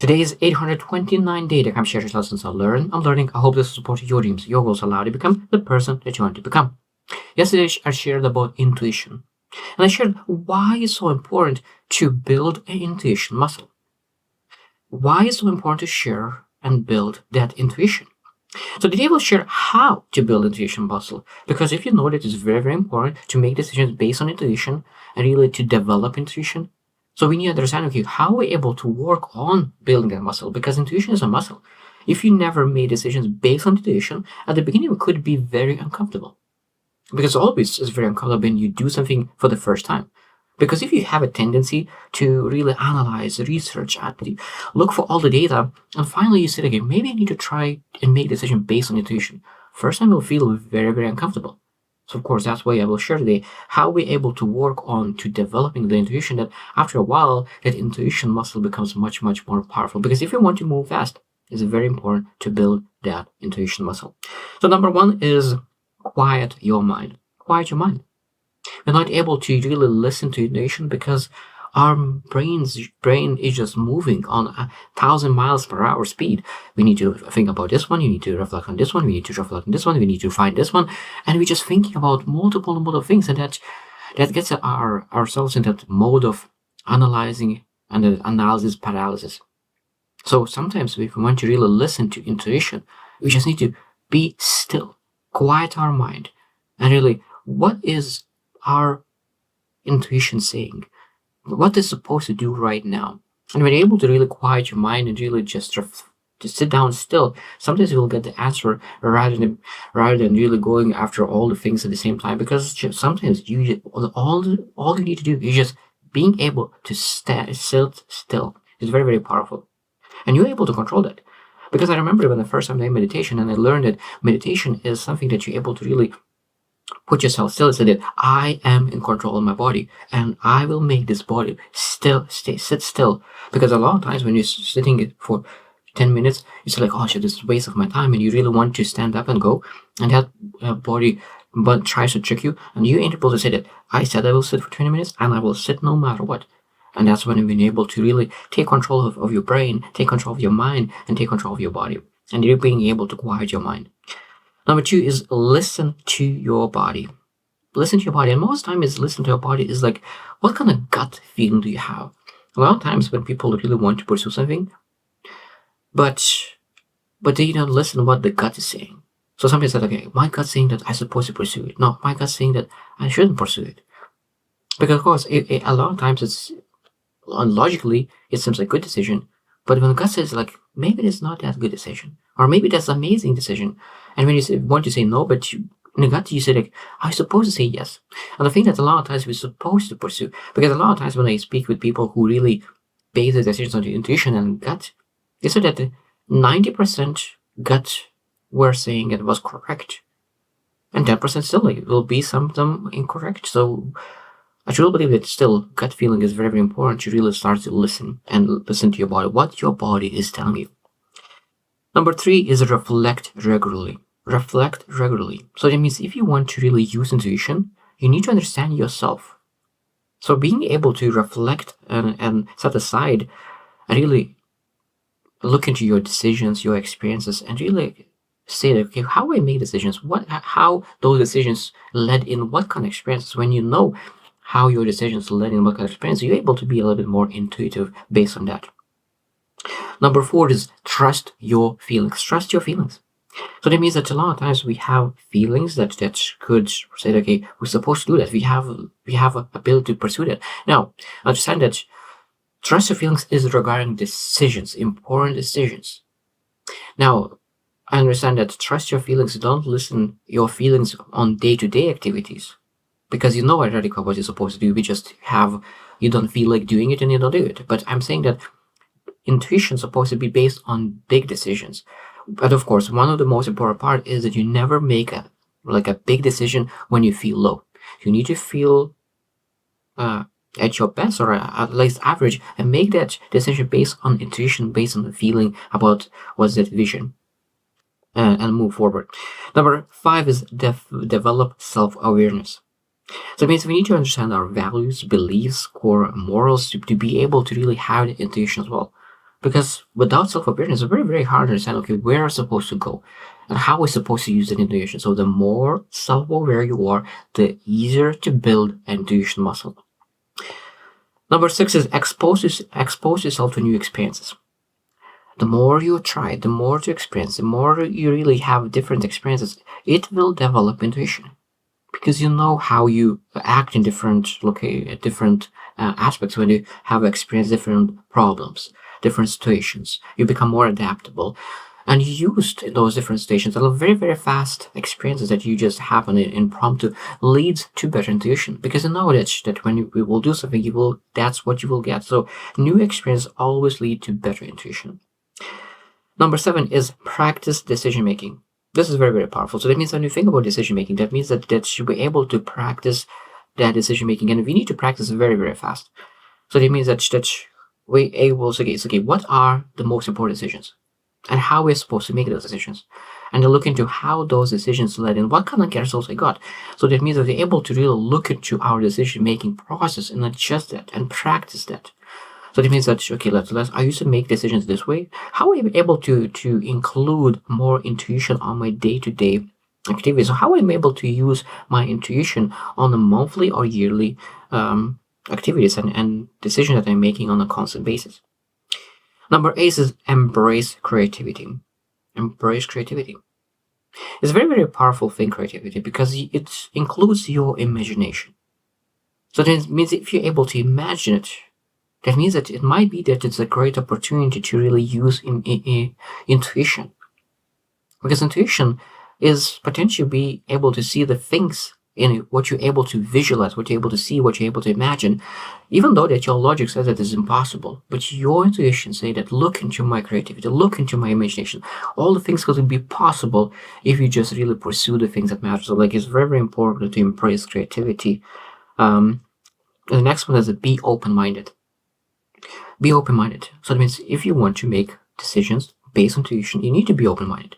Today's 829 day to come share lessons I learned. I'm learning. I hope this will support your dreams, your goals, allow you to become the person that you want to become. Yesterday, I shared about intuition. And I shared why it's so important to build an intuition muscle. Why it's so important to share and build that intuition. So today we'll share how to build intuition muscle. Because if you know that it's very, very important to make decisions based on intuition and really to develop intuition. So we need to understand, okay, how we're able to work on building that muscle, because intuition is a muscle. If you never made decisions based on intuition, at the beginning it could be very uncomfortable. Because always it's very uncomfortable when you do something for the first time. Because if you have a tendency to really analyze, research, look for all the data, and finally you say, okay, maybe I need to try and make a decision based on intuition. First time you'll feel very, very uncomfortable. So of course, that's why I will share today how we're able to work on to developing the intuition, that after a while, that intuition muscle becomes much, much more powerful. Because if you want to move fast, it's very important to build that intuition muscle. So number one is quiet your mind. Quiet your mind. We're not able to really listen to intuition because our brain is just moving on 1,000 miles per hour speed. We need to think about this one. You need to reflect on this one. We need to reflect on this one. We need to find this one. And we're just thinking about multiple things. And that gets ourselves into that mode of analyzing and analysis paralysis. So sometimes if we want to really listen to intuition, we just need to be still, quiet our mind, and really, what is our intuition saying? What is supposed to do right now? And when you're able to really quiet your mind and really just sit down still, sometimes you will get the answer rather than really going after all the things at the same time. Because sometimes all you need to do is just being able to sit still. It's very, very powerful, and you're able to control that. Because I remember when the first time I did meditation, and I learned that meditation is something that you're able to really put yourself still and say that I am in control of my body, and I will make this body sit still. Because a lot of times when you're sitting for 10 minutes, you say like, oh shit, this is a waste of my time, and you really want to stand up and go, and that body but tries to trick you, and you ain't able to say that I said I will sit for 20 minutes, and I will sit no matter what. And that's when you've been able to really take control of your brain, take control of your mind, and take control of your body. And you're being able to quiet your mind. Number two is listen to your body. Listen to your body. And most time is listen to your body is like, what kind of gut feeling do you have? A lot of times when people really want to pursue something, but they don't listen what the gut is saying. So somebody said, okay, my gut's saying that I'm supposed to pursue it. No, my gut's saying that I shouldn't pursue it. Because of course, a lot of times it's logically, it seems like a good decision. But when the gut says like, maybe it's not that good decision, or maybe that's an amazing decision. And when you want to say no, but in the gut you say like, I'm supposed to say yes. And I think that a lot of times we're supposed to pursue, because a lot of times when I speak with people who really base their decisions on the intuition and gut, they said that 90% gut were saying it was correct, and 10% still like, will be some of them incorrect. So I truly believe that still gut feeling is very, very important to really start to listen to your body, what your body is telling you. Number three is reflect regularly. Reflect regularly. So that means if you want to really use intuition, you need to understand yourself. So being able to reflect and set aside and really look into your decisions, your experiences, and really say that, okay, how I make decisions, how those decisions led in what kind of experiences. When you know how your decisions led in what kind of experience, you're able to be a little bit more intuitive based on that. Number four is trust your feelings. Trust your feelings. So that means that a lot of times we have feelings that could say, okay, we're supposed to do that. We have a ability to pursue that. Now, understand that trust your feelings is regarding decisions, important decisions. Now, I understand that trust your feelings. Don't listen your feelings on day-to-day activities, because you know already what you're supposed to do. You don't feel like doing it and you don't do it. But I'm saying that intuition is supposed to be based on big decisions. But of course, one of the most important part is that you never make a big decision when you feel low. You need to feel at your best, or at least average, and make that decision based on intuition, based on the feeling about what's that vision, and move forward. Number five is develop self-awareness. So it means we need to understand our values, beliefs, core morals to be able to really have the intuition as well. Because without self-awareness, it's very, very hard to understand, okay, where I'm supposed to go and how we're supposed to use that intuition. So the more self-aware you are, the easier to build an intuition muscle. Number 6 is expose yourself to new experiences. The more you try, the more you experience, the more you really have different experiences, it will develop intuition. Because you know how you act in different aspects when you have experienced different problems, different situations. You become more adaptable. And you used in those different stations a very, very fast experiences that you just happen in impromptu leads to better intuition. Because you know that when you will do something, that's what you will get. So new experiences always lead to better intuition. Number 7 is practice decision making. This is very, very powerful. So that means when you think about decision making, that means that you'll be able to practice that decision making, and we need to practice very, very fast. So that means that we're able to okay, what are the most important decisions, and how we're supposed to make those decisions, and then look into how those decisions led and what kind of results I got. So that means that we're able to really look into our decision making process and adjust that and practice that. So that means that, okay, I used to make decisions this way. How am I able to include more intuition on my day-to-day activities? So how am I able to use my intuition on a monthly or yearly activities and decisions that I'm making on a constant basis? Number 8 is embrace creativity. Embrace creativity. It's a very, very powerful thing, creativity, because it includes your imagination. So that means if you're able to imagine it, that means that it might be that it's a great opportunity to really use intuition. Because intuition is potentially be able to see the things in what you're able to visualize, what you're able to see, what you're able to imagine, even though that your logic says that it's impossible. But your intuition say that look into my creativity, look into my imagination. All the things could be possible if you just really pursue the things that matter. So it's very, very important to embrace creativity. The next one is be open-minded. Be open-minded. So that means if you want to make decisions based on intuition, you need to be open-minded.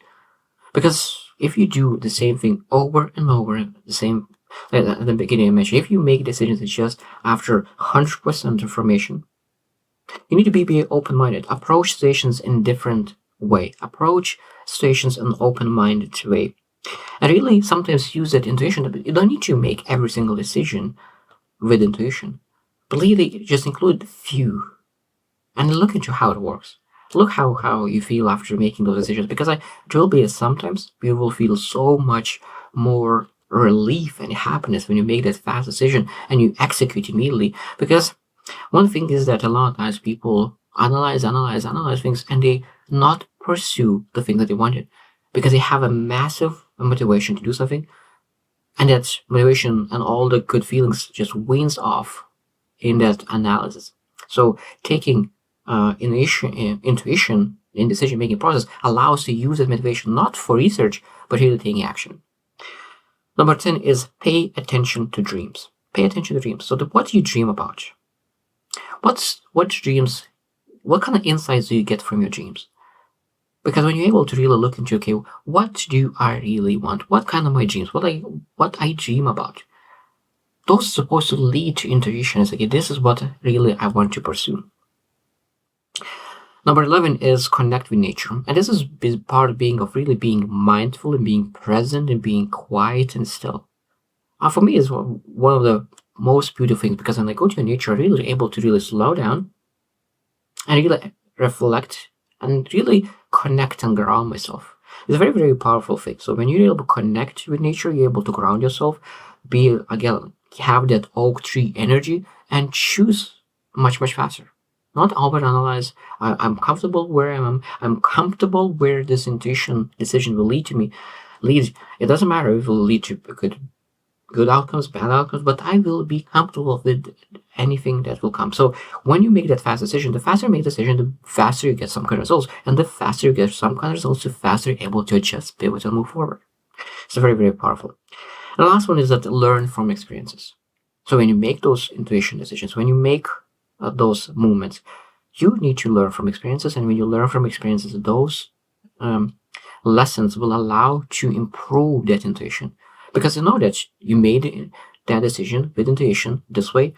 Because if you do the same thing over and over, the same at the beginning I mentioned, if you make decisions just after 100% information, you need to be open-minded. Approach situations in a different way. Approach situations in an open-minded way. And really sometimes use that intuition. You don't need to make every single decision with intuition. But really just include few and look into how it works. Look how you feel after making those decisions, because it will be sometimes you will feel so much more relief and happiness when you make that fast decision and you execute immediately. Because one thing is that a lot of times people analyze things and they not pursue the thing that they wanted because they have a massive motivation to do something, and that motivation and all the good feelings just wanes off in that analysis. So taking intuition in decision-making process allows to use that motivation not for research, but really taking action. Number 10 is pay attention to dreams. Pay attention to dreams. So what do you dream about? What dreams, what kind of insights do you get from your dreams? Because when you're able to really look into, okay, what do I really want? What kind of my dreams? What I dream about? Those are supposed to lead to intuition. It's like, okay, this is what really I want to pursue. Number 11 is connect with nature. And this is part of really being mindful and being present and being quiet and still. For me, it's one of the most beautiful things, because when I go to nature, I'm really able to really slow down and really reflect and really connect and ground myself. It's a very, very powerful thing. So when you're able to connect with nature, you're able to ground yourself, have that oak tree energy, and choose much, much faster. Not overanalyze. I'm comfortable where I am. I'm comfortable where this intuition decision will lead me. It doesn't matter if it will lead to good outcomes, bad outcomes, but I will be comfortable with anything that will come. So when you make that fast decision, the faster you make the decision, the faster you get some kind of results. And the faster you get some kind of results, the faster you're able to adjust, pivot, and move forward. It's very, very powerful. And the last one is that learn from experiences. So when you make those intuition decisions, when you make those movements, you need to learn from experiences. And when you learn from experiences, those lessons will allow to improve that intuition. Because you know that you made that decision with intuition this way,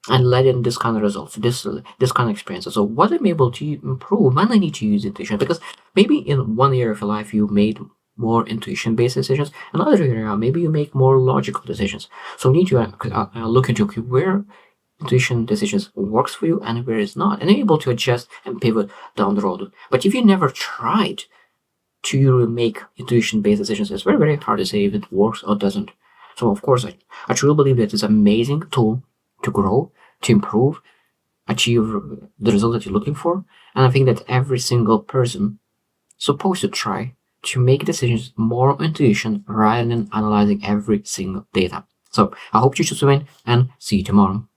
and let in this kind of results, this kind of experiences. So what I'm able to improve when I need to use intuition, because maybe in one area of your life you made more intuition-based decisions, another area maybe you make more logical decisions. So you need to look into, okay, where intuition decisions works for you and where it's not, and you're able to adjust and pivot down the road. But if you never tried to make intuition-based decisions, it's very, very hard to say if it works or doesn't. So of course, I truly believe that it's an amazing tool to grow, to improve, achieve the result that you're looking for. And I think that every single person is supposed to try to make decisions more on intuition rather than analyzing every single data. So I hope you choose to win, and see you tomorrow.